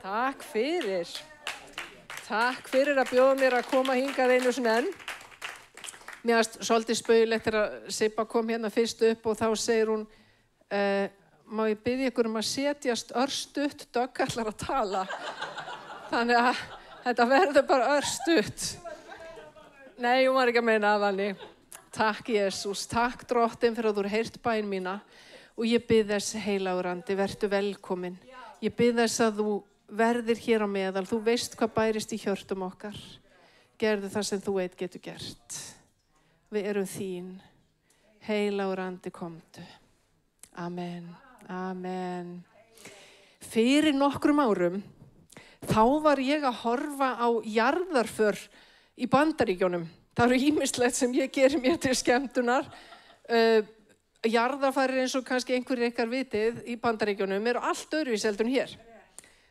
Takk fyrir. Takk fyrir að bjóða mér að koma hingað einu sinni enn. Mér varst svolítið spaugilegt þegar Sibba kom hérna fyrst upp og þá segir hún, má ég biðja ykkur að setjast örstutt, Dögg ætlar að tala. Þannig að þetta verður bara örstutt. Nei, hún var ekki að meina að þannig. Takk Jesús, takk Drottinn fyrir að þú heyrt bæn mína og ég bið þess heilagur andi, vertu velkomin. Ég bið þess að þú verðir hér á meðal, þú veist hvað bærist í hjörtum okkar. Gerðu það sem þú einn getur gert. Við erum þín. Heilagur andi komdu. Amen. Amen. Fyrir nokkrum árum, þá var ég að horfa á jarðarför í Bandaríkjunum. Það eru ýmislegt sem ég geri mér til skemmtunar. Jarðarfarir eins og kannski einhverjir ykkar vitið í Bandaríkjunum eru allt öðruvísi heldur en hér.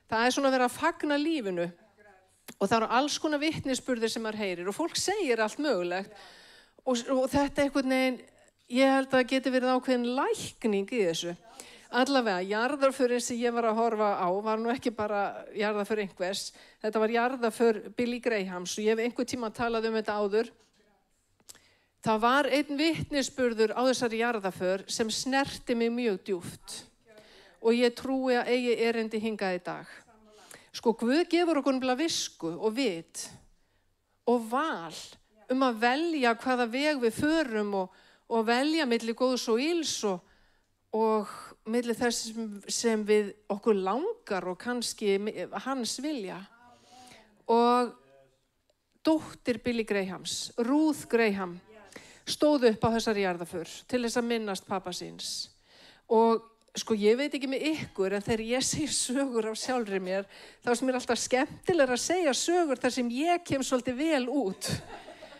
Það er svona að vera að fagna lífinu og það eru alls konar vitnisburðir sem maður heyrir og fólk segir allt mögulegt og þetta einhvern veginn, ég held að það geti verið ákveðin lækning í þessu. Allavega, jarðarförin sem ég var að horfa á var nú ekki bara jarðarför einhvers, þetta var jarðarför Billy Grahams og ég hef einhvern tíma talað þetta áður. Það var einn vitnisburður á þessari jarðarför sem snerti mig mjög djúpt og ég trúi að eigi erindi hingað í dag. Sko, Guð gefur okkur visku og vit og val að velja hvaða veg við förum og velja milli góðs og ills og milli þess sem við okkur langar og kannski hans vilja. Og dóttir Billy Grahams, Ruth Graham, stóð upp á þessari jarðarför til þess að minnast pappa síns. Og sko, ég veit ekki með ykkur, en þegar ég segi sögur af sjálfri mér, þá er mér alltaf skemmtilega að segja sögur þar sem ég kem svolítið vel út.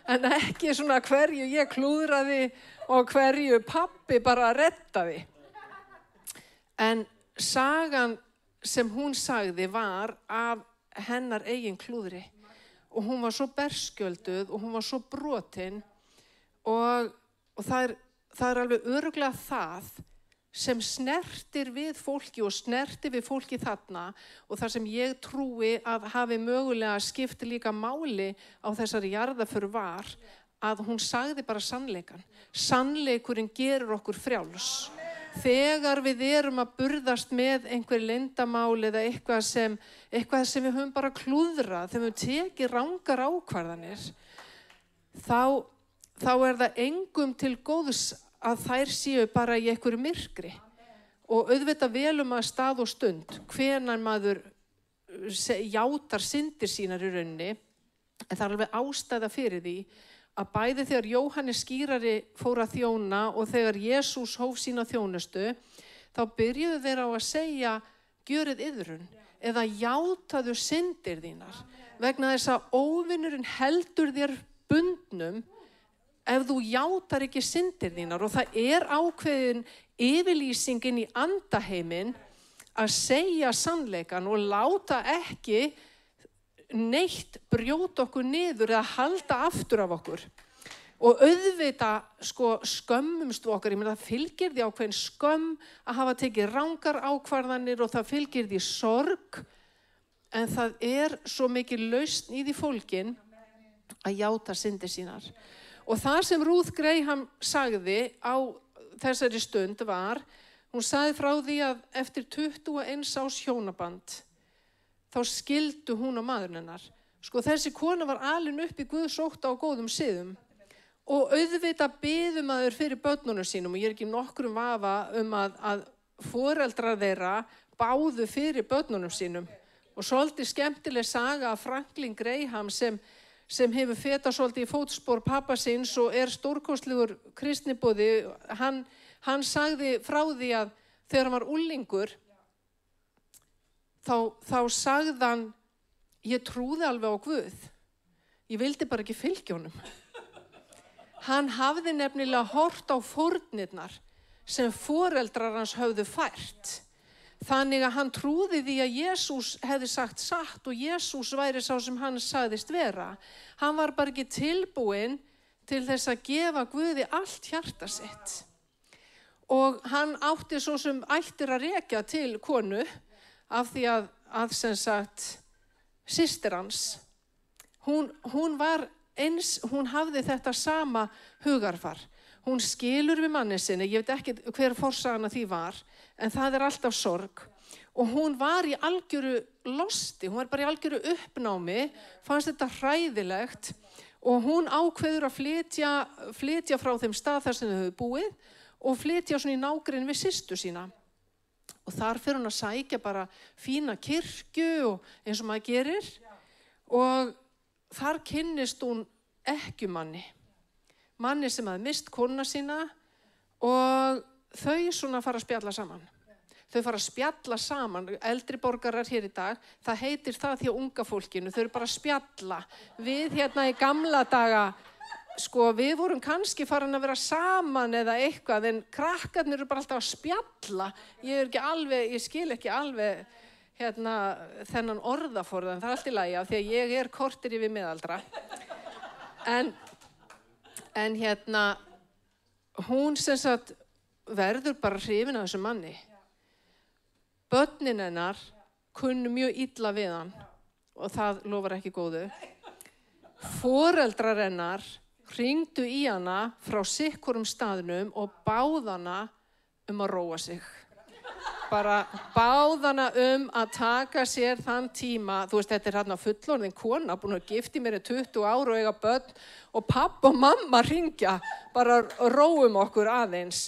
En ekki svona hverju ég klúðraði og hverju pabbi bara reddaði. En sagan sem hún sagði var af hennar eigin klúðri. Og hún var svo berskjölduð og hún var svo brotin og það er alveg örugglega það sem snertir við fólki og snertir við fólki þarna og það sem ég trúi að hafi mögulega skipt líka máli á þessari jarðarför var að hún sagði bara sannleikan. Sannleikurinn gerur okkur frjáls. Þegar við erum að burðast með einhver leyndarmál eða eitthvað sem við höfum bara klúðrað, þegar við tekið rangar ákvarðanir, þá er það engum til góðs að þær séu bara í einhverju myrkri. Og auðvitað vel að stað og stund, hvenær maður játar syndir sínar í rauninni, en það er alveg ástæða fyrir því að bæði þegar Jóhannes skírari fór að þjóna og þegar Jesús hóf sína þjónustu, þá byrjuðu þeir á að segja gjörið iðrun eða játaðu syndir þínar vegna þess að óvinurinn heldur þér bundnum ef þú játar ekki syndir þínar og það er ákveðin yfirlýsingin í andaheiminn að segja sannleikan og láta ekki neitt brjóta okkur niður eða halda aftur af okkur. Og auðvitað skömmumst við okkar, það fylgir því ákveðin skömm að hafa tekið rangar ákvarðanir og það fylgir því sorg, en það er svo mikið lausn í því fólkin að játa syndir sínar. Og það sem Ruth Graham sagði á þessari stund var, hún sagði frá því að eftir 21 árs hjónaband, þá skildu hún og maðurinn hennar. Sko, þessi kona var alin upp í Guðsótta og góðum siðum og auðvitað biður maður fyrir börnunum sínum og ég er ekki nokkrum vafa að foreldrar þeirra báðu fyrir börnunum sínum. Og svolítið skemmtileg saga af Franklin Graham sem hefur fetað svolítið í fótspor pappa síns og er stórkostlegur kristniboði. Hann sagði frá því að þegar hann var unglingur, þá sagði hann, ég trúði alveg á Guð. Ég vildi bara ekki fylgja honum. Hann hafði nefnilega hort á fórnirnar sem foreldrar hans höfðu fært. Þannig að hann trúði því að Jesús hefði sagt satt og Jesús væri sá sem hann sagðist vera. Hann var bara ekki tilbúinn til þess að gefa Guði allt hjarta sitt. Og hann átti svo sem ættir að rekja til konu af því að sem sagt systir hans, hún var eins, hún hafði þetta sama hugarfar. Hún skilur við manni sinni, ég veit ekki hver forsagan að því var, en það alltaf sorg. Og hún var í algjöru losti, hún var bara í algjöru uppnámi, fannst þetta hræðilegt og hún ákveður að flytja frá þeim stað þar sem þau höfðu búið og flytja svona í nágrenni við systur sína. Og þar fer hún að sækja bara fína kirkju og eins og maður gerir og þar kynnist hún ekkjumanni. Manni sem hafði mist konuna sína og þau svona fara að spjalla saman. Þau fara að spjalla saman, eldri borgarar hér í dag, það heitir það hjá unga fólkinu, þau eru bara að spjalla. Við hérna í gamla daga, sko við vorum kannski farin að vera saman eða eitthvað, en krakkarnir eru bara alltaf að spjalla. Ég skil ekki alveg hérna þennan orðaforðan, það allt í lagi af því að ég korter yfir miðaldra. En hérna, hún sem sagt verður bara hrifin af þessum manni. Börnin hennar kunnu mjög illa við hann og það lofar ekki góðu. Foreldrar hennar hringdu í hana frá sikkurum staðnum og báðu hana að róa sig. Bara báðu hana að taka sér þann tíma, þú veist, þetta hérna fullorðin kona, búin að gifta í mér í 20 ár og eiga börn og pappa og mamma hringja, bara róum okkur aðeins.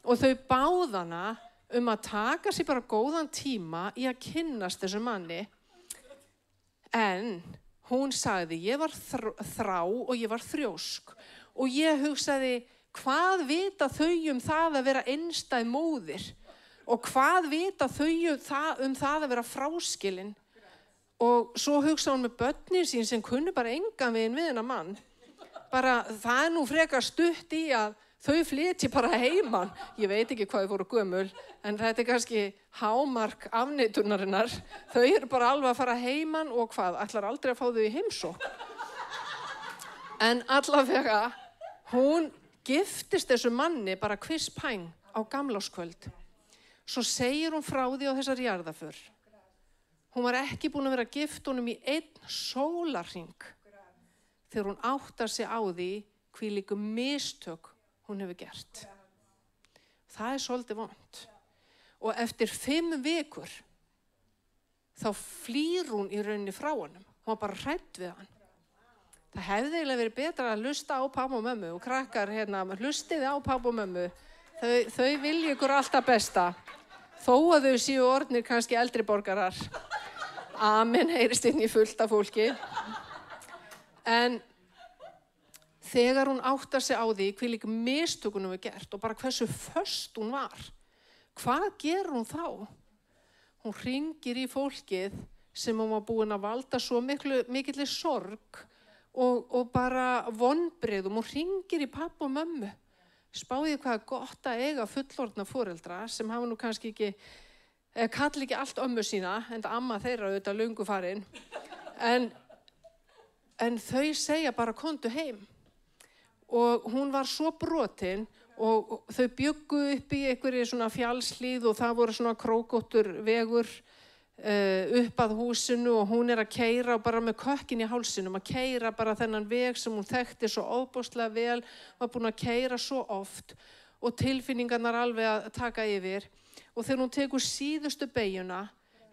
Og þau báðu hana að taka sér bara góðan tíma í að kynnast þessu manni. En hún sagði, ég var þrá og ég var þrjósk og ég hugsaði, hvað vita þau það að vera einstæð móðir? Og hvað vita þau það að vera fráskilin? Og svo hugsaði hún með börnin sín sem kunnu bara engan veginn við hennar mann. Bara það nú frekar stutt í að þau flytji bara heiman. Ég veit ekki hvað þau voru gömul, en þetta kannski hámark afneitunarinnar. Þau eru bara alveg að fara heiman og hvað, ætlar aldrei að fá þau í heimsókn. En allavega, hún giftist þessu manni bara kvispæng á gamlárskvöld. Svo segir hún frá því á þessari jarðarför. Hún var ekki búin að vera gift honum í 1 sólarhring þegar hún áttar sig á því hvílíku mistök hún hefur gert. Það svolítið vont. Og eftir 5 vikur þá flýr hún í rauninni frá honum. Hún var bara hrædd við hann. Það hefði eiginlega verið betra að hlusta á pabba og mömmu og krakkar hérna, hlustiði á pabba og mömmu. Þau vilja ykkur alltaf besta. Þó að þau séu orðnir kannski eldri borgarar. Amen, heyrist inn í fullt af fólki. En þegar hún áttar sig á því hvílík mistök hún hefur gert og bara hversu föst hún var, hvað gerur hún þá? Hún hringir í fólkið sem hún var búin að valda svo mikilli sorg og bara vonbrigðum. Hún hringir í pabba og mömmu. Spáði hvað gott að eiga fullorðna foreldra sem hafa nú kannski ekki, kalli ekki allt ömmu sína, en amma þeirra auðvitað löngu farin. En þau segja bara komdu heim. Og hún var svo brotin og þau bjuggu upp í einhverju svona fjallshlíð og það voru svona krókóttur vegur upp að húsinu og hún að keyra bara með kökkin í hálsinum, að keyra bara þennan veg sem hún þekkti svo ofboðslega vel, var búin að keyra svo oft og tilfinningarnar alveg að taka yfir. Og þegar hún tekur síðustu beygjuna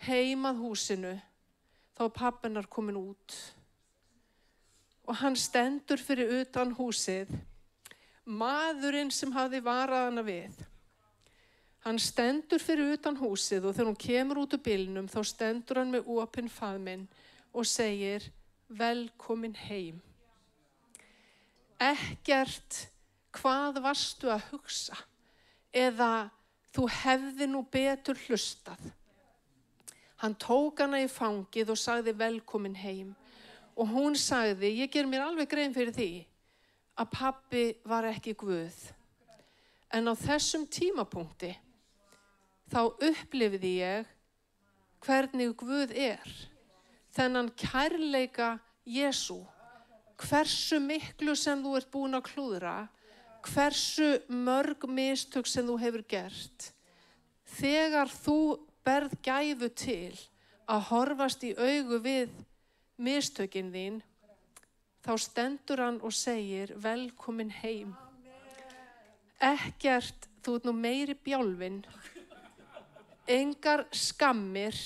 heim að húsinu, þá pabbi hennar kominn út. Og hann stendur fyrir utan húsið, maðurinn sem hafði varað hana við. Hann stendur fyrir utan húsið og þegar hún kemur út úr bílnum þá stendur hann með opinn faðminn og segir, velkomin heim. Ekkert hvað varstu að hugsa eða þú hefði nú betur hlustað. Hann tók hana í fangið og sagði velkomin heim og hún sagði, ég ger mér alveg grein fyrir því að pabbi var ekki Guð. En á þessum tímapunkti þá upplifði ég hvernig Guð þennan kærleika Jesú, hversu miklu sem þú ert búin að klúðra, hversu mörg mistök sem þú hefur gert. Þegar þú berð gæfu til að horfast í augu við mistökin þín, þá stendur hann og segir, velkomin heim. Ekkert, þú ert nú meiri bjálfinn, engar skammir,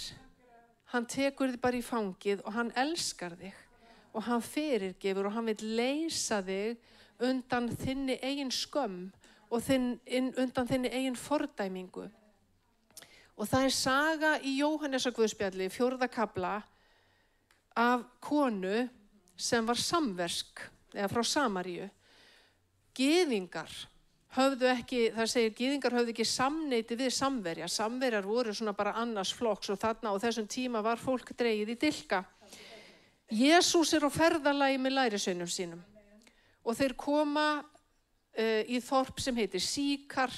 hann tekur þig bara í fangið og hann elskar þig og hann fyrirgefur og hann vill leysa þig undan þinni eigin skömm og undan þinni eigin fordæmingu. Og það saga í Jóhannesarguðspjalli, 4. kafla, af konu sem var samversk, eða frá Samaríu. Gyðingar höfðu ekki, það segir, gyðingar höfðu ekki samneyti við samverja. Samverjar voru svona bara annars flokks og þarna á þessum tíma var fólk dregið í dilka. Jesús á ferðalagi með lærisveinum sínum og þeir koma í þorp sem heitir Síkar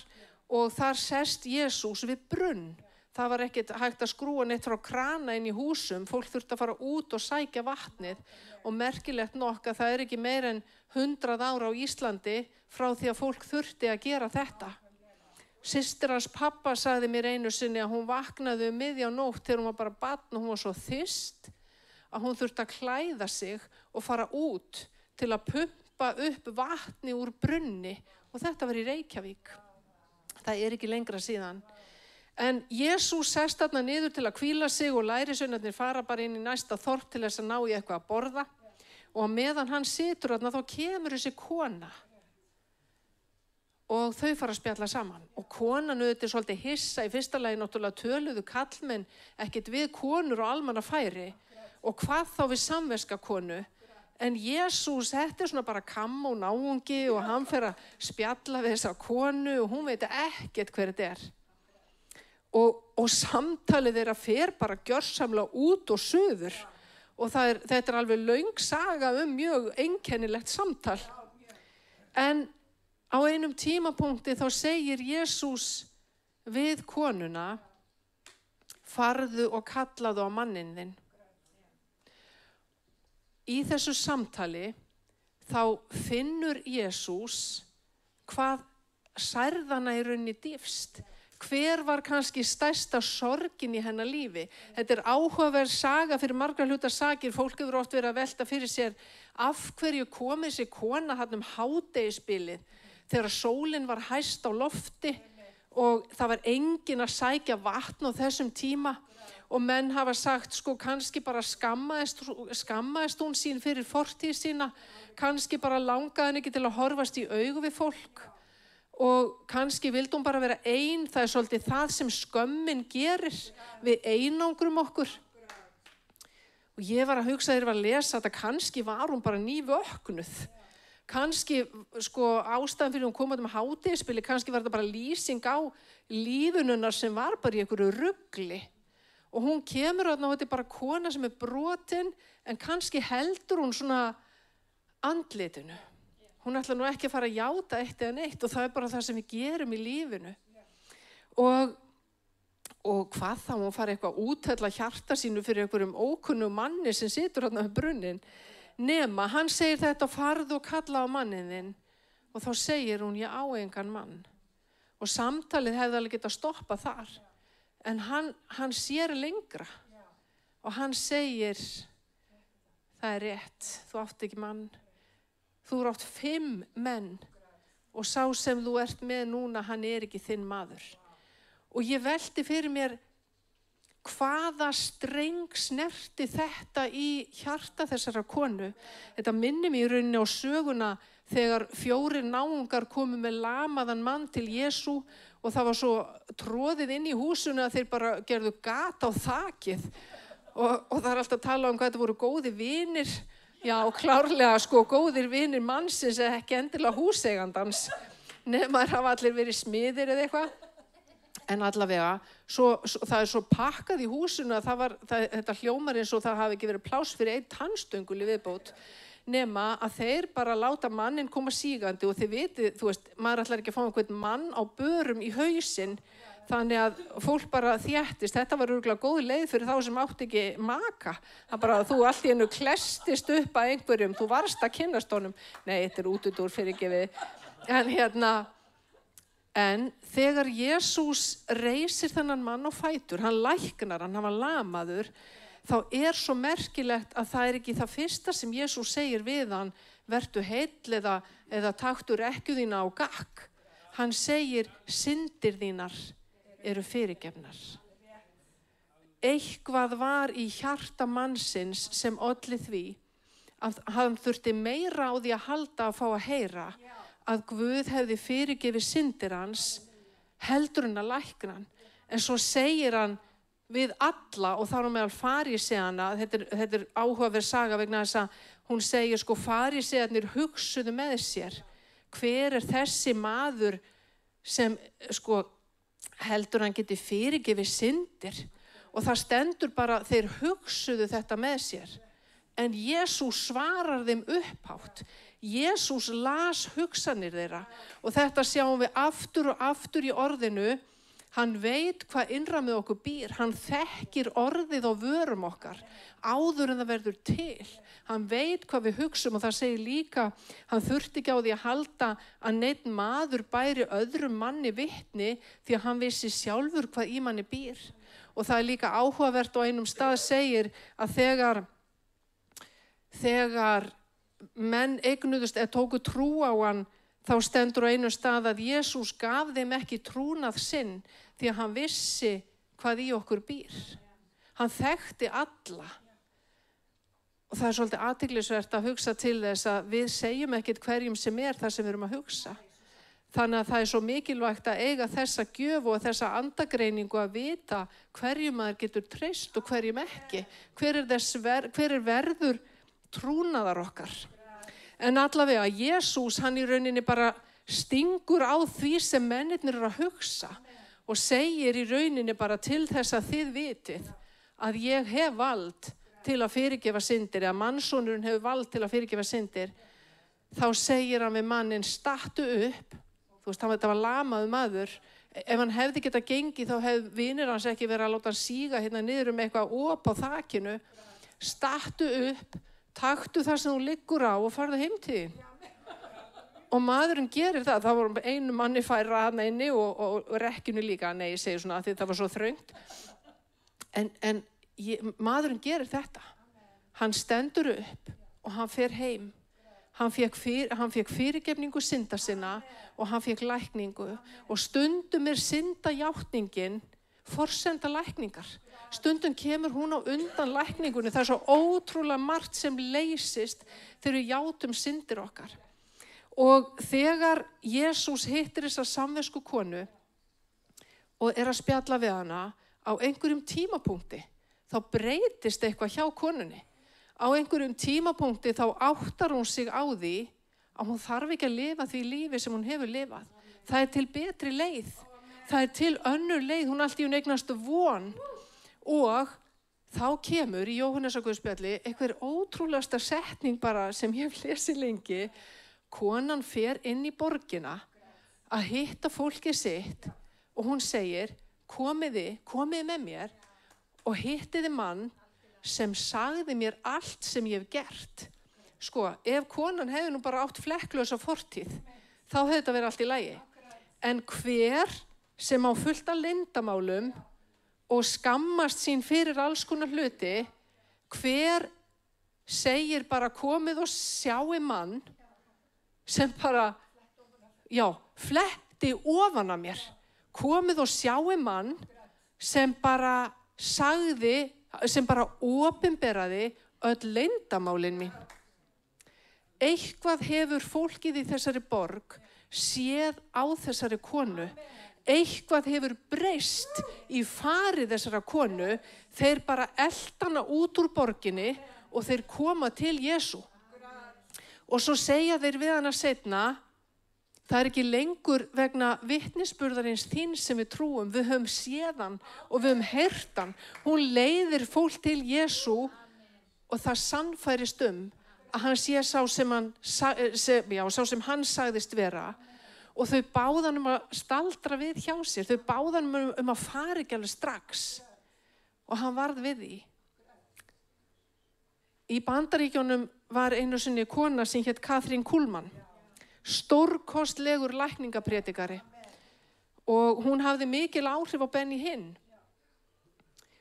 og þar sest Jesús við brunn. Það var ekkert hægt að skrúa neitt frá krana inn í húsum, fólk þurfti að fara út og sækja vatnið og merkilegt nokk að það ekki meir en 100 ára á Íslandi frá því að fólk þurfti að gera þetta. Systir hans pappa sagði mér einu sinni að hún vaknaði miðja nótt þegar hún var bara barn og hún var svo þyrst að hún þurfti að klæða sig og fara út til að pumpa upp vatni úr brunni og þetta var í Reykjavík. Það ekki lengra síðan. En Jesús sest þarna niður til að hvíla sig og lærisveinarnir fara bara inn í næsta þorp til þess að ná í eitthvað að borða og meðan hann situr þarna þá kemur þessi kona og þau fara að spjalla saman og konan auðvitað svolítið hissa, í fyrsta lagi náttúrulega töluðu kallmenn ekkert við konur og almannafæri og hvað þá við samverska konu. En Jesús, þetta svona bara kamm og náungi og hann fer að spjalla við þessa konu og hún veit ekkert hver þetta Og samtalið þeirra fer bara gjörsamlega út og suður og þetta alveg löng saga mjög einkennilegt samtal. En á einum tímapunkti þá segir Jesús við konuna, farðu og kallaðu á manninn þinn. Í þessu samtali þá finnur Jesús hvað særðana í rauninni dýfst. Hver var kannski stærsta sorgin í hennar lífi? Þetta áhugaverð saga fyrir margra hluta sakir. Fólk hefur oft verið að velta fyrir sér af hverju kom þessi kona hann hádegisbilið þegar sólin var hæst á lofti og það var enginn að sækja vatn á þessum tíma og menn hafa sagt sko kannski bara skammaðist hún sín fyrir fortíð sína, kannski bara langaði henni ekki til að horfast í augu við fólk. Og kannski vildi hún bara vera ein, það svolítið það sem skömmin gerir, við einangrum okkur. Og ég var að hugsa þegar ég var að lesa þetta, kannski var hún bara nývöknuð. Kannski, sko, ástæðan fyrir hún kom með hádegisbili, kannski var þetta bara lýsing á lífununnar sem var bara í einhverju rugli. Og hún kemur þarna og þetta bara kona sem brotin, en kannski heldur hún svona andlitinu. Hún ætla nú ekki að fara að játa eitt eða neitt og það bara það sem við gerum í lífinu. Og hvað þá, hún fara eitthvað að úthella hjarta sínu fyrir einhverjum ókunnum manni sem situr þarna við brunnin. Nema, hann segir þetta, farðu og kalla á mannin þinn. Og þá segir hún, ég á engan mann. Og samtalið hefði alveg getað stoppað þar. En hann sér lengra. Og hann segir, það rétt, þú átt ekki mann. Þú átt 5 menn og sá sem þú ert með núna, hann ekki þinn maður. Og ég velti fyrir mér hvaða streng snerti þetta í hjarta þessara konu. Þetta minnir mig í rauninni á söguna þegar 4 náungar komu með lamaðan mann til Jesú og það var svo troðið inn í húsinu að þeir bara gerðu gat á þakið. Og það alltaf að tala hvað þetta voru góði vinir. Já, klárlega, sko, góðir vinir mannsins ekki endilega húseigandans. Nema hafa allir verið smiðir eða eitthvað. En allavega, það svo pakkað í húsinu að þetta hljómar eins og það hafi ekki verið pláss fyrir einn tannstöngul í viðbót. Nema að þeir bara láta mannin koma sígandi og þið vitið, þú veist, maður ætlar ekki að fá einhvern mann á börum í hausinn. Þannig að fólk bara þéttist, þetta var örugglega góð leið fyrir þá sem átti ekki maka. Það bara að þú allt í einu klestist upp að einhverjum, þú varst að kynnast honum. Nei, þetta útúrdúr fyrirgefið. En En þegar Jesús reisir þennan mann á fætur, hann læknar hann var lamaður, þá svo merkilegt að það ekki það fyrsta sem Jesús segir við hann, vertu heill eða taktu rekkju þína á gakk. Hann segir, syndir þínar eru fyrirgefnar. Eitthvað var í hjarta mannsins sem olli því að hann þurfti meira á því að halda að fá að heyra að Guð hefði fyrirgefið syndir hans heldur en að lækna hann. En svo segir hann við alla, og þar á meðal faríseana, þetta áhugaverð saga vegna þess að hún segir sko farísearnir hugsuðu með sér, hver þessi maður sem sko heldur hann geti fyrirgefið syndir, og það stendur bara þeir hugsuðu þetta með sér. En Jesús svarar þeim upphátt. Jesús las hugsanir þeirra og þetta sjáum við aftur og aftur í orðinu. Hann veit hvað innra með okkur býr. Hann þekkir orðið á vörum okkar áður en það verður til. Hann veit hvað við hugsum og það segir líka, hann þurfti ekki á því að halda að neinn maður bæri öðrum manni vitni því að hann vissi sjálfur hvað í manni býr. Og það líka áhugavert á einum stað segir að þegar menn eignuðust eða tóku trú á hann, þá stendur á einum stað að Jesús gaf þeim ekki trúnað sinn því að hann vissi hvað í okkur býr. Hann þekkti alla. Og það svolítið athyglisvert að hugsa til þess að við segjum ekkert hverjum sem það sem við erum að hugsa. Þannig að það svo mikilvægt að eiga þessa gjöf og þessa andagreiningu að vita hverjum maður getur treyst og hverjum ekki. Hver verður trúnaðar okkar. En allavega, Jesús, hann í rauninni bara stingur á því sem mennirnir eru að hugsa og segir í rauninni bara til þess að þið vitið að ég hef vald til að fyrirgefa syndir, eða mannssonurinn hefur vald til að fyrirgefa syndir. Þá segir hann við mannin, stattu upp. Þú veist, þetta var lamaður maður. Ef hann hefði getað gengið, þá hefði vinir hans ekki verið að láta hann síga hérna niður eitthvað op á þakinu. Stattu upp. Taktu það sem þú liggur á og farðu heim til þín. Og maðurinn gerir það. Það var einu manni færa hann inni og rekkjunu líka. Nei, ég segi svona að það var svo þröngt. En maðurinn gerir þetta. Hann stendur upp og hann fer heim. Hann fékk fyrirgefningu synda sinna og hann fékk lækningu. Og stundum syndajátningin forsenda lækningar. Stundum kemur hún á undan lækningunni. Það svo ótrúlega margt sem leysist þegar við játum syndir okkar. Og þegar Jesús hittir þessa samvisku konu og að spjalla við hana á einhverjum tímapunkti, þá breytist eitthvað hjá konunni. Á einhverjum tímapunkti þá áttar hún sig á því að hún þarf ekki að lifa því lífi sem hún hefur lifað. Það til betri leið. Það til önnur leið. Hún allt í hún eignast von. Og þá kemur í Jóhannesarguðspjalli einhver ótrúlegasta setning bara sem ég hef lesið lengi. Konan fer inn í borgina að hitta fólkið sitt og hún segir, komið með mér og hittiði mann sem sagði mér allt sem ég hef gert. Sko, ef konan hefði nú bara átt flekklausa fortíð, þá hefði þetta verið allt í lagi. En hver sem á fullt af leyndarmálum og skammast sín fyrir alls konar hluti, hver segir bara komið og sjáu mann sem bara, fletti ofan að mér. Komið og sjáu mann sem bara sagði, sem bara opinberaði öll leyndarmálin mín. Eitthvað hefur fólkið í þessari borg séð á þessari konu. Eitthvað hefur breyst í farið þessara konu. Þeir bara elta hana út úr borginni og þeir koma til Jesú. Og svo segja þeir við hana seinna, það ekki lengur vegna vitnisburðarins þín sem við trúum. Við höfum séð hann og við höfum heyrt hann. Hún leiðir fólk til Jesú og það sannfærist að hann sé sá sem hann sagðist vera. Og þau báðan að staldra við hjá sér. Þau báðan að fara ekki alveg strax. Og hann varð við því. Í Bandaríkjunum var einu sinni kona sem hét Kathryn Kuhlman. Stórkostlegur lækningapredikari. og hún hafði mikil áhrif á Benny Hinn.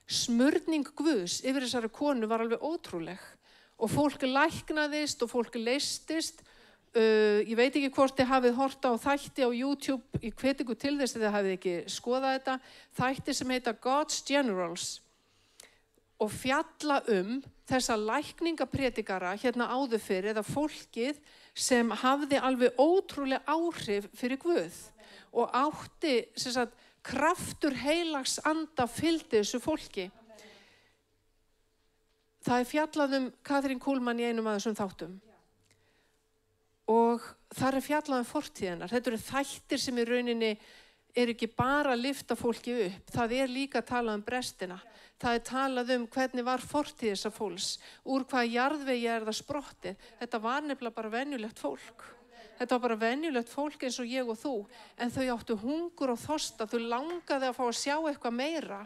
Smurning Guðs yfir þessari konu var alveg ótrúleg og fólk læknaðist og fólk leystist. Ég veit ekki hvort þið hafið hort á þætti á YouTube, ég hvet ykkur til þess að þið hafið ekki skoðað þetta, þætti sem heita God's Generals og fjalla þessa lækningapredikara hérna áður fyrir eða fólkið sem hafði alveg ótrúlega áhrif fyrir Guð og átti sem sagt, kraftur heilags anda fylgdi þessu fólki. Það fjallað Katrín Kuhlmann í einum af þessum þáttum. Og þar fjallað fortíðinnar. Þetta eru þættir sem í rauninni ekki bara að lyfta fólki upp. Það líka talað brestina. Það talað hvernig var fortíð þessa fólks. Úr hvaða jarðvegi það sprottið. Þetta var nefnilega bara venjulegt fólk. Þetta var bara venjulegt fólk eins og ég og þú. En þau áttu hungur og þorsta. Þau langaði að fá að sjá eitthvað meira.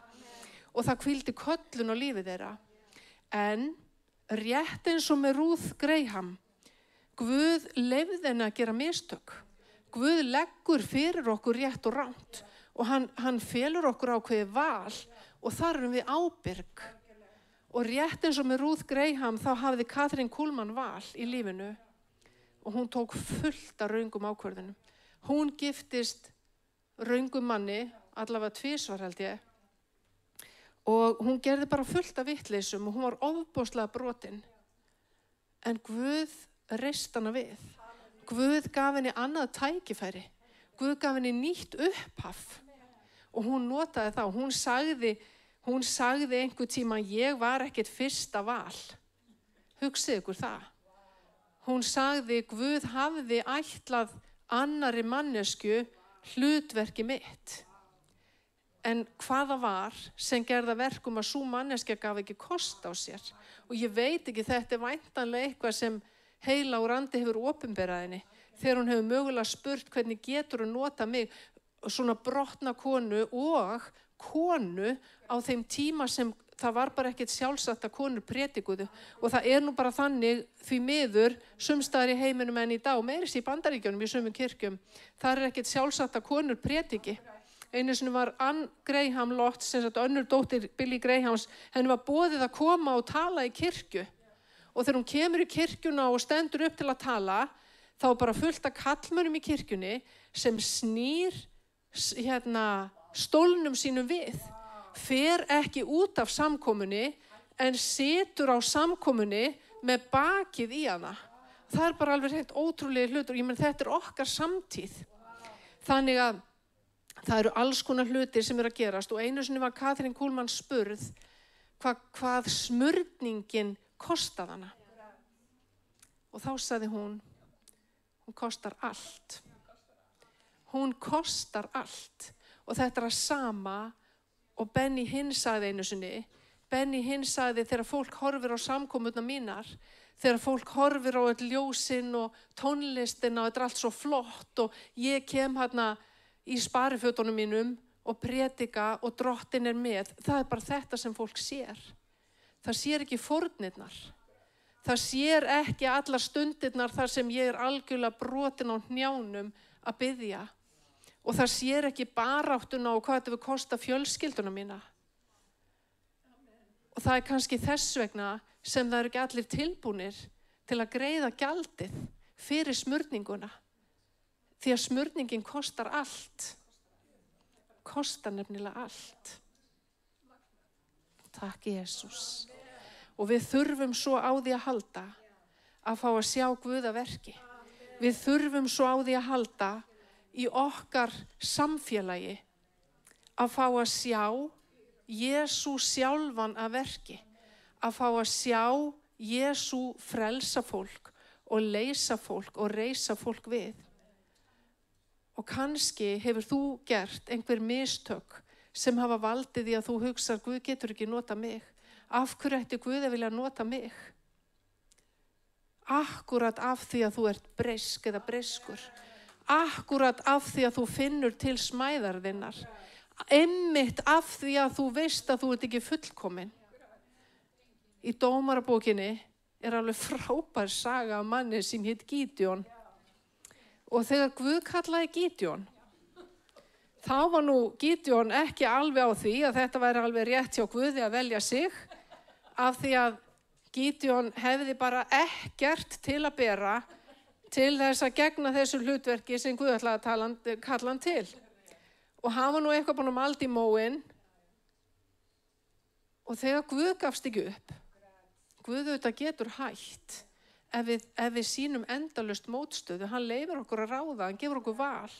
Og það hvíldi köllun á lífið þeirra. En rétt eins og með Ruth Graham. Guð leyfði henni að gera mistök. Guð leggur fyrir okkur rétt og rangt og hann felur okkur ákveðið val og þar við ábyrg. Og rétt eins og með Ruth Graham þá hafði Katrín Kuhlmann val í lífinu og hún tók fullt af röngum ákvörðunum. Hún giftist röngum manni, allavega 2 held ég, og hún gerði bara fullt af vittleysum og hún var ofboðslega brotin. En Guð reist hana við. Guð gaf henni annað tækifæri. Guð gaf henni nýtt upphaf. Og hún notaði það. Hún sagði einhver tíma, ég var ekkert fyrsta val. Hugsið ykkur það. Hún sagði, Guð hafði ætlað annarri mannesku hlutverki mitt. En hvaða var sem gerða verkum að sú manneskja gaf ekki kost á sér. Og ég veit ekki, þetta væntanlega eitthvað sem heilagur andi hefur opinberað henni þegar hún hefur mögulega spurt hvernig getur hún nota mig svona brotna konu og konu á þeim tíma sem það var bara ekkert sjálfsagt að konur predikuðu og það nú bara þannig því miður sumstaðar í heiminum en í dag meira í Bandaríkjunum í sumum kirkjum það ekkert sjálfsagt að konur prediki. Einu sinni var Ann Graham Lott sem sagt önnur dóttir Billy Grahams henni var boðið að koma og tala í kirkju. Og þegar hún kemur í kirkjuna og stendur upp til að tala, þá bara fullt af kallmönnum í kirkjunni sem snýr stólnum sínum við. Fer ekki út af samkomunni en situr á samkomunni með bakið í hana. Það bara alveg heilt ótrúlega hlutur. Ég menn þetta okkar samtíð. Þannig að það eru alls konar hlutir sem að gerast og einu sinni var Katrín Kuhlmann spurð hvað smurningin kostað hana. Og þá sagði hún kostar allt. Hún kostar allt. Og þetta það sama og Benny Hinn sagði einu sinni. Benny Hinn sagði þegar fólk horfir á samkomuna mínar, þegar fólk horfir á öll ljósin og tónlistina og þetta allt svo flott og ég kem hérna í sparifötunum mínum og predika og drottin með. Það bara þetta sem fólk sér. Það sér ekki fórnirnar. Það sér ekki allar stundirnar þar sem ég algjörlega brotin á hnjánum að biðja. Og það sér ekki baráttuna og hvað þetta við kosta fjölskylduna mína. Og það kannski þess vegna sem það eru ekki allir tilbúnir til að greiða gjaldið fyrir smurninguna. Því að smurningin kostar allt. Kostar nefnilega allt. Takk Jesús. Og við þurfum svo á því að halda að fá að sjá Guð að verki. Við þurfum svo á því að halda í okkar samfélagi að fá að sjá Jesús sjálfan að verki. Að fá að sjá Jesú frelsa fólk og leysa fólk og reisa fólk við. Og kannski hefur þú gert einhver mistök sem hafa valdið því að þú hugsar Guð getur ekki nota mig. Af hverju ætti Guð að vilja nota mig? Akkúrat af því að þú ert breisk eða breiskur. Akkúrat af því að þú finnur til smæðar þinnar. Einmitt af því að þú veist að þú ert ekki fullkomin. Í Dómarabókinni alveg frábær saga af manni sem hét Gídeon. Og þegar Guð kallaði Gídeon, Þá var nú Gídeon ekki alveg á því að þetta væri alveg rétt hjá Guði að velja sig, af því að Gídeon hefði bara ekkert til að bera til þess að gegna þessu hlutverki sem Guð ætlaði að kalla hann til. Og hann var nú eitthvað búinn að malda í móinn, og þegar Guð gafst ekki upp, Guð auðvitað getur hætt ef við sýnum endalaust mótstöðu, hann leyfir okkur að ráða, hann gefur okkur val.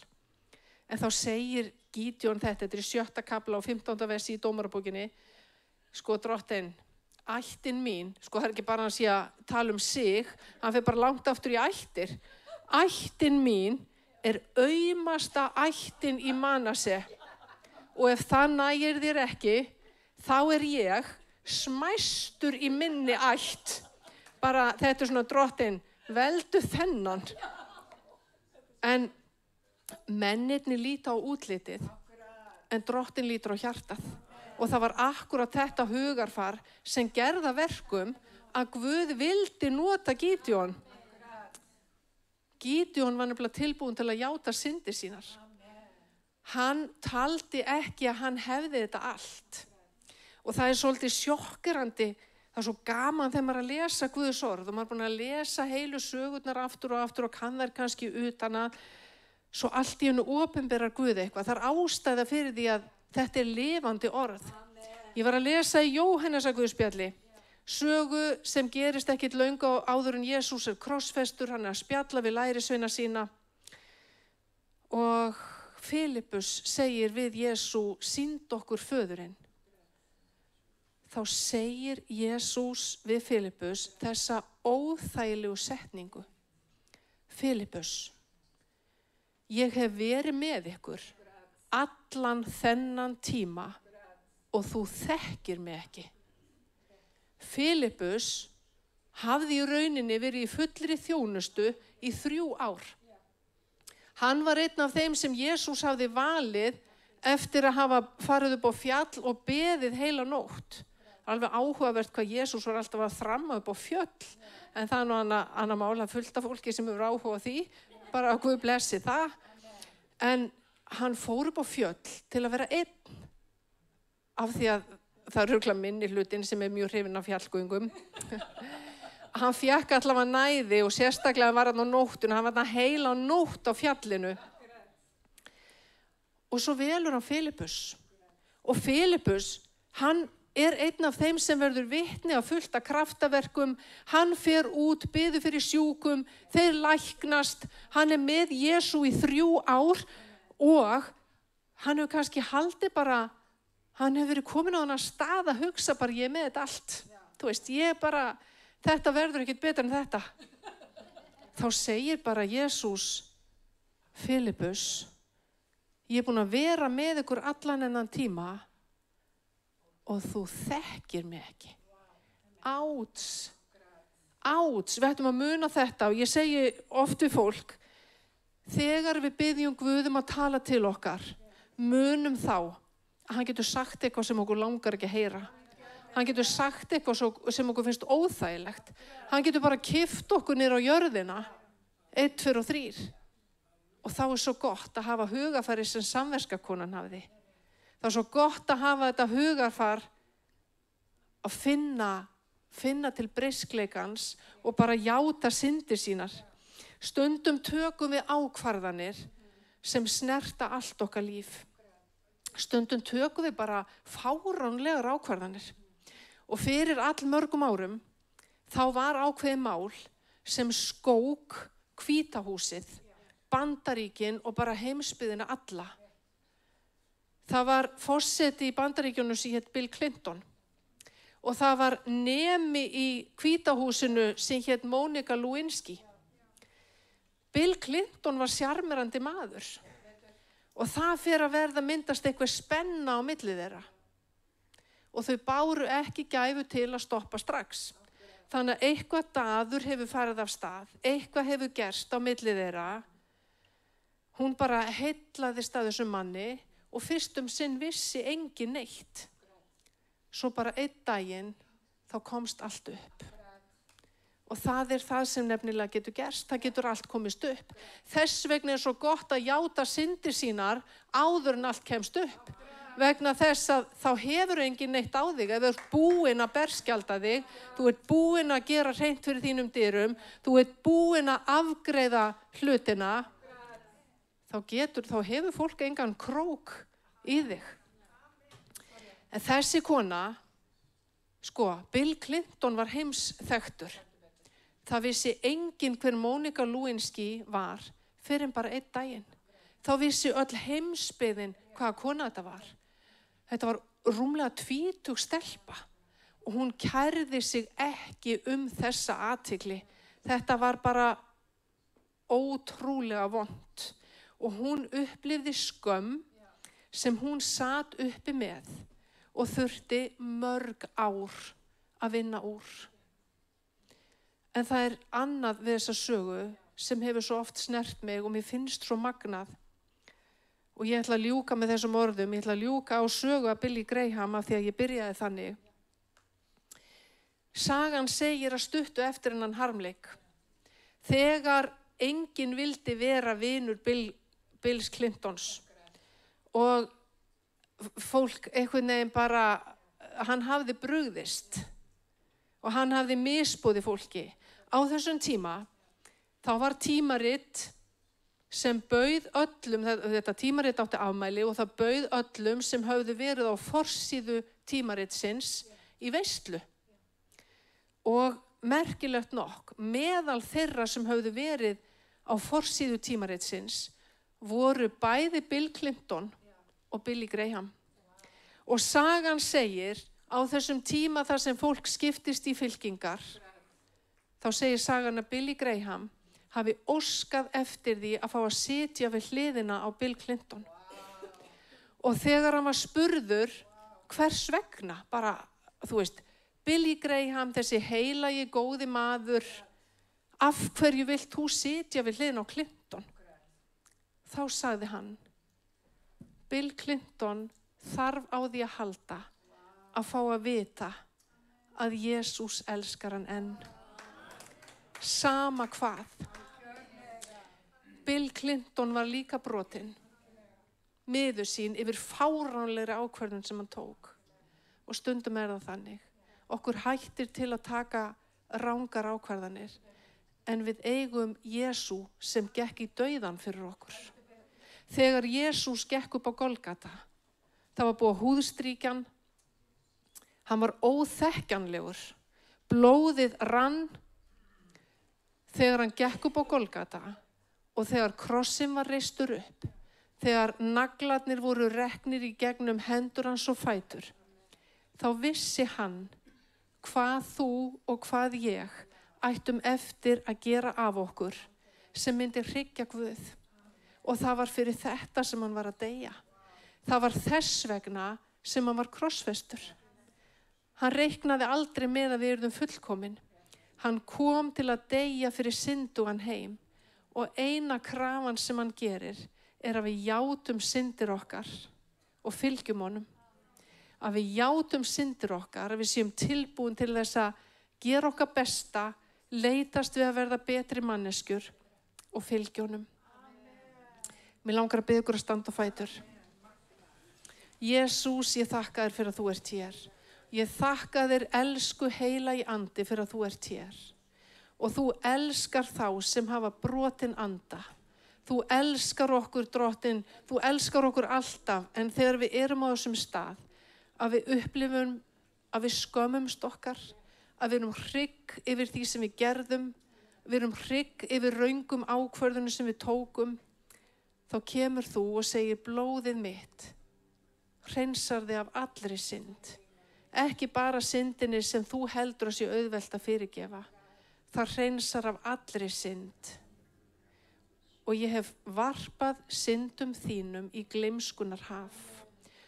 En þá segir Gídeon þetta er í 7. kafla og 15. versi í Dómarabókinni, sko drottinn, ættin mín, sko það er ekki bara hann sé að tala um sig, hann fer bara langt aftur í ættir. Ættin mín er aumasta ættin í Manasse, og ef það nægir þér ekki, þá er ég smæstur í minni ætt. Bara þetta er svona drottinn, veldu þennan. En mennirnir líta á útlitið, en drottinn lítur á hjartað. Og það var akkúrat þetta hugarfar sem gerða verkum að Guð vildi nota Gídeon. Gídeon var nefnilega tilbúin til að játa syndir sínar. Hann taldi ekki að hann hefði þetta allt. Og það er svolítið sjokkerandi, það er svo gaman þegar maður er að lesa Guðs orð og maður er búin að lesa heilu sögurnar aftur og kann þær kannski utan að, svo allt í einu opinberar Guð eitthvað. Það er ástæða fyrir því að þetta er lifandi orð. Ég var að lesa í Jóhannesarguðspjalli, sögu sem gerist ekkit löngu áður en Jesús er krossfestur, hann er að spjalla við lærisveina sína og Filippus segir við Jesú, sýnd okkur föðurinn. Þá segir Jesús við Filippus þessa óþægilegu setningu. Filippus, ég hef verið með ykkur allan þennan tíma og þú þekkir mig ekki. Filippus hafði í rauninni verið í fullri þjónustu í 3 ár. Hann var einn af þeim sem Jesús hafði valið eftir að hafa farið upp á fjall og beðið heila nótt. Alveg áhugavert hvað Jesús var alltaf að þramma upp á fjöll, en það er nú annað mál, að fullt af fólki sem hefur áhuga á því, bara að Guð blessi það. En hann fór upp á fjöll til að vera einn, af því að það er örugglega minni hlutinn sem er mjög hrifinn af fjallgöngum. Hann fékk allavega næði og sérstaklega var hann á nóttuna, hann var hann heila nótt á fjallinu. Og svo velur hann Filippus. Og Filippus, hann er einn af þeim sem verður vitni að fullt af kraftaverkum, hann fer út, biður fyrir sjúkum, þeir læknast, hann er með Jesú í 3 ár og hann hefur kannski haldið bara, hann hefur verið komin á þennan stað að hugsa bara ég er með þetta allt. Þú veist, ég bara, þetta verður ekkert betra en þetta. Þá segir bara Jesús, Filippus, ég er búin að vera með ykkur allan þennan tíma og þú þekkir mig ekki. Áts, við ættum að muna þetta og ég segi oft við fólk, þegar við biðjum Guð að tala til okkar, munum þá að hann getur sagt eitthvað sem okkur langar ekki að heyra. Hann getur sagt eitthvað sem okkur finnst óþægilegt. Hann getur bara kippt okkur niður á jörðina, 1, 2 og 3. Og þá er svo gott að hafa hugarfari sem samverskakonan hafði. Það er svo gott að hafa þetta hugarfar að finna til briskleikans og bara játa syndir sínar. Stundum tökum við ákvarðanir sem snerta allt okkar líf. Stundum tökum við bara fáránlegar ákvarðanir. Og fyrir allmörgum árum þá var ákveðið mál sem skók Hvíta húsið, Bandaríkin og bara heimsbyggðina alla. Það var forseti í Bandaríkjunum sem hét Bill Clinton og það var nemi í Hvíta húsinu sem hét Monica Lewinsky. Bill Clinton var sjarmerandi maður og það fer að verða myndast eitthvað spenna á milli þeirra. Og þau báru ekki gæfu til að stoppa strax. Þannig að eitthvað daður hefur farið af stað, eitthvað hefur gerst á milli þeirra. Hún bara heillaðist að þessum manni og fyrst sinn vissi engin neitt. Svo bara einn daginn þá komst allt upp. Og það það sem nefnilega getur gerst. Það getur allt komist upp. Þess vegna svo gott að játa syndir sínar áður en allt kemst upp. Vegna þess að þá hefur enginn neitt á þig. Ef þú ert búinn að berskjalda þig, þú ert búinn að gera hreint fyrir þínum dyrum, þú ert búinn að afgreiða hlutina, þá hefur fólk engan krók í þig. En þessi kona, Bill Clinton var heimsþekktur. Það vissi enginn hver Monica Lewinsky var fyrir bara einn daginn. Þá vissi öll heimsbyggðin hvaða kona þetta var. Þetta var rúmlega 20 stelpa og hún kærði sig ekki þessa athygli. Þetta var bara ótrúlega vont og hún upplifði skömm sem hún sat uppi með og þurfti mörg ár að vinna úr. En það annað við þessa sögu sem hefur svo oft snert mig og mér finnst svo magnað. Og ég ætla að ljúka með þessum orðum, ég ætla að ljúka á sögu af Billy Graham af því að ég byrjaði þannig. Sagan segir að stuttu eftir hennan harmleik. Þegar enginn vildi vera vinur Bills Clintons og fólk einhvern veginn bara, hann hafði brugðist og hann hafði misboðið fólki. Á þessum tíma, þá var tímarit sem bauð öllum, þetta tímarit átti afmæli og það bauð öllum sem höfðu verið á forsíðu tímaritsins í veislu. Og merkilegt nokk, meðal þeirra sem höfðu verið á forsíðu tímaritsins voru bæði Bill Clinton og Billy Graham. Og sagan segir á þessum tíma þar sem fólk skiptist í fylkingar, þá segir sagan að Billy Graham hafi óskað eftir því að fá að sitja við hliðina á Bill Clinton. Og þegar hann var spurður hvers vegna, bara, þú veist, Billy Graham, þessi heilagi góði maður, af hverju vilt þú sitja við hliðina á Clinton? Þá sagði hann, Bill Clinton þarf á því að halda að fá að vita að Jesús elskar hann enn. Sama hvað. Bill Clinton var líka brotinn, miður sín yfir fáránlegri ákvörðun sem hann tók. Og stundum það þannig. Okkur hættir til að taka rangar ákvarðanir, en við eigum Jesú sem gekk í dauðan fyrir okkur. Þegar Jesús gekk upp á Golgata, það var búið að húðstrýkjan, hann var óþekkjanlegur, blóðið rann þegar hann gekk upp á Golgata. Og þegar krossinn var reistur upp, þegar naglarnir voru reknir í gegnum hendur hans og fætur, þá vissi hann hvað þú og hvað ég ættum eftir að gera af okkur sem myndi hryggja Guð. Og það var fyrir þetta sem hann var að deyja. Það var þess vegna sem hann var krossfestur. Hann reiknaði aldrei með að við yrðum fullkomin. Hann kom til að deyja fyrir syndugan heim. Og eina krafan sem hann gerir að við játum syndir okkar og fylgjum honum. Að við játum syndir okkar, að við séum tilbúin til þess að gera okkar besta, leitast við að verða betri manneskjur og fylgja honum. Mér langar að biðja ykkur að standa á fætur. Jesús, ég þakka þér fyrir að þú ert hér. Ég þakka þér, elsku heilagi andi, fyrir að þú ert hér. Og þú elskar þá sem hafa brotinn anda. Þú elskar okkur, Drottinn, þú elskar okkur alltaf, en þegar við erum á þessum stað, að við upplifum, að við skömmumst okkar, að við erum hrygg yfir því sem við gerðum, við erum hrygg yfir röngum ákvörðunum sem við tókum, þá kemur þú og segir blóðið mitt, hreinsar þig af allri synd. Ekki bara syndinni sem þú heldur að sé auðvelt að fyrirgefa. Það hreinsar af allri synd. Og ég hef varpað syndum þínum í gleymskunnar haf.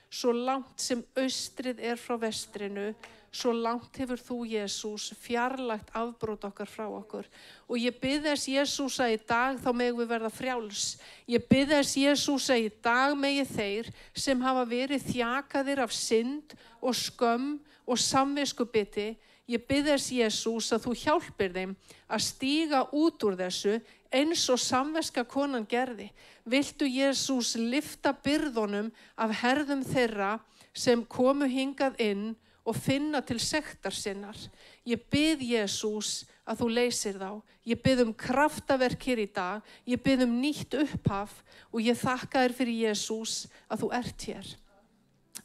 Svo langt sem austrið frá vestrinu, svo langt hefur þú, Jesús, fjarlægt afbrot okkar frá okkur. Og ég bið þess, Jesús, að í dag þá megum við verða frjáls. Ég bið þess, Jesús, að í dag megi þeir sem hafa verið þjakaðir af synd og skömm og samviskubiti, Ég bið þess, Jesús, að þú hjálpir þeim að stíga út úr þessu eins og samveska konan gerði. Viltu, Jesús, lyfta byrðunum af herðum þeirra sem komu hingað inn og finna til sektar sinnar. Ég bið, Jesús, að þú leysir þá. Ég bið kraftaverk hér í dag. Ég bið nýtt upphaf og ég þakka þér fyrir, Jesús, að þú ert hér.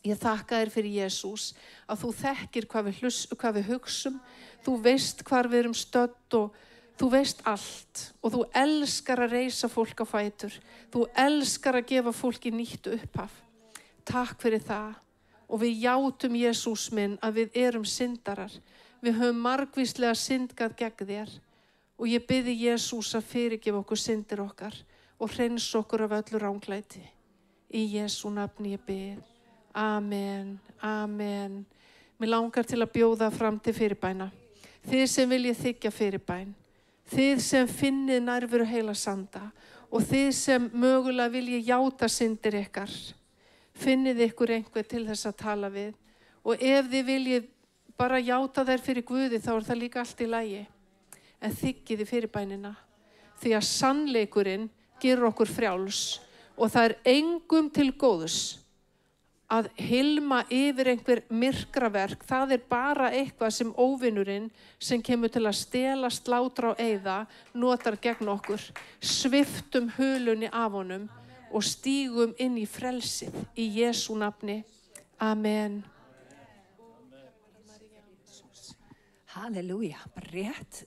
Ég þakka þér fyrir, Jesús, að þú þekkir hvað við hugsum. Þú veist hvar við erum stödd og þú veist allt. Og þú elskar að reisa fólk á fætur. Þú elskar að gefa fólki nýtt upphaf. Takk fyrir það. Og við játum, Jesús minn, að við erum syndarar. Við höfum margvíslega syndgað gegn þér. Og ég biði, Jesús, að fyrirgefa okkur syndir okkar og hreinsa okkur af öllu ranglæti. Í Jesú nafni ég bið. Amen, amen. Mér langar til að bjóða fram til fyrirbæna. Þið sem viljið þiggja fyrirbæn. Þið sem finnið nærveru heilags anda. Og þið sem mögulega viljið játa syndir ykkar. Finnið ykkur einhver til þess að tala við. Og ef þið viljið bara játa þær fyrir Guði, þá það líka allt í lagi. En þiggið fyrirbænina. Því að sannleikurinn gerur okkur frjáls. Og það engum til góðs að hilma yfir einhver myrkraverk. Það bara eitthvað sem óvinurinn sem kemur til að stela, slátra og eyða notar gegn okkur. Sviptum hulunni af honum og stígum inn í frelsið í Jesú nafni. Amen. Halleluja, rétt